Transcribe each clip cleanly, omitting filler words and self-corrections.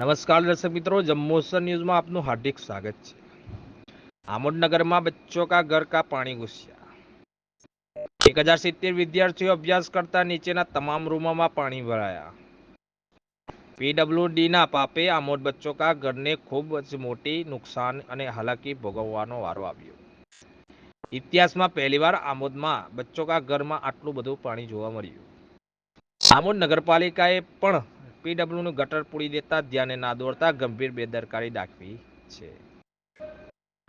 नमस्कार दर्शक मित्रों, जम्मूसर न्यूज में आपનું हार्दिक स्वागत है। आमोद नगर में बच्चों का घर का पानी घुस गया। 1070 विद्यार्थियों अभ्यास करता नीचेना તમામ રૂમોમાં પાણી ભરાયા। પીડબ્લ્યુડીના પાપે આમોદ બચ્ચોકા ઘરને ખૂબ જ મોટી નુકસાન અને હાલાકી ભોગવવાનો વારો આવ્યો। ઇતિહાસમાં પહેલીવાર આમોદમાં બચ્ચોકા ઘરમાં આટલું બધું પાણી જોવા મળ્યું। આમોદ નગરપાલિકાએ પણ પીડબ્લ્યુનું ગટર પૂરી દેતા ધ્યાને ના દોરતા ગંભીર બેદરકારી દાખવી છે।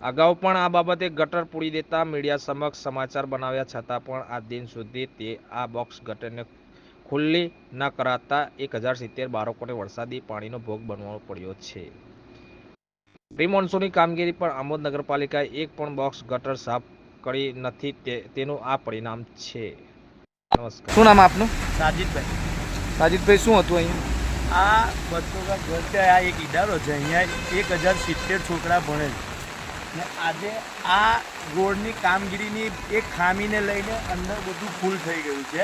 અગાઉ પણ આ બાબતે ગટર પૂરી દેતા મીડિયા સમક્ષ સમાચાર બનાવ્યા છતાં પણ આ દિન સુધી તે આ બોક્સ ગટરને ખુલ્લી ન કરાતા 1070 બાળકોને વરસાદી પાણીનો ભોગ બનવો પડ્યો છે। પ્રી મોન્સૂનની કામગીરી પર આમોદ નગરપાલિકાએ એક પણ બોક્સ ગટર સાફ કરી નથી, તેનું આ પરિણામ છે। નમસ્કાર। શું નામ આપનું? સાજીદભાઈ। સાજીદભાઈ, શું હતું અહીંયા? આ બચ્ચોકા ઘર છે, આ એક ઇદારો છે, અહીંયા 1070 છોકરા ભણે છે ને આજે આ રોડની કામગીરીની એક ખામીને લઈને અંદર બધું ફૂલ થઈ ગયું છે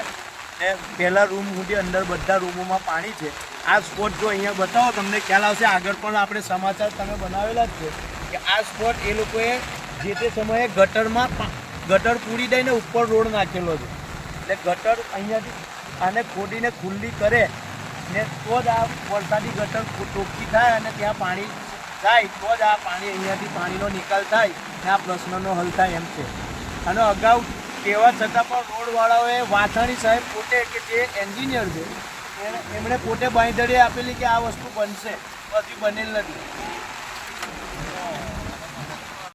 ને પહેલા રૂમ સુધી અંદર બધા રૂમોમાં પાણી છે। આ સ્પોટ જો અહીંયા બતાવો તમને ખ્યાલ આવશે, આગળ પણ આપણે સમાચાર તમે બનાવેલા જ છે કે આ સ્પોટ એ લોકોએ જે તે સમયે ગટર પૂરી દઈને ઉપર રોડ નાખેલો છે, એટલે ગટર અહીંયાથી આને ખોદીને ખુલ્લી કરે ને તો જ આ વરસાદી ગટર ટોકી થાય અને ત્યાં પાણી જાય તો જ આ પાણી અહીંયાથી પાણીનો નિકાલ થાય ને આ પ્રશ્નનો હલ થાય એમ છે। અને અગાઉ કહેવા છતાં પણ રોડવાળાઓએ વાછાણી સાહેબ પોતે કે જે એન્જિનિયર છે એમણે પોતે બાંયધરી આપેલી કે આ વસ્તુ બનશે, હજી બનેલ નથી।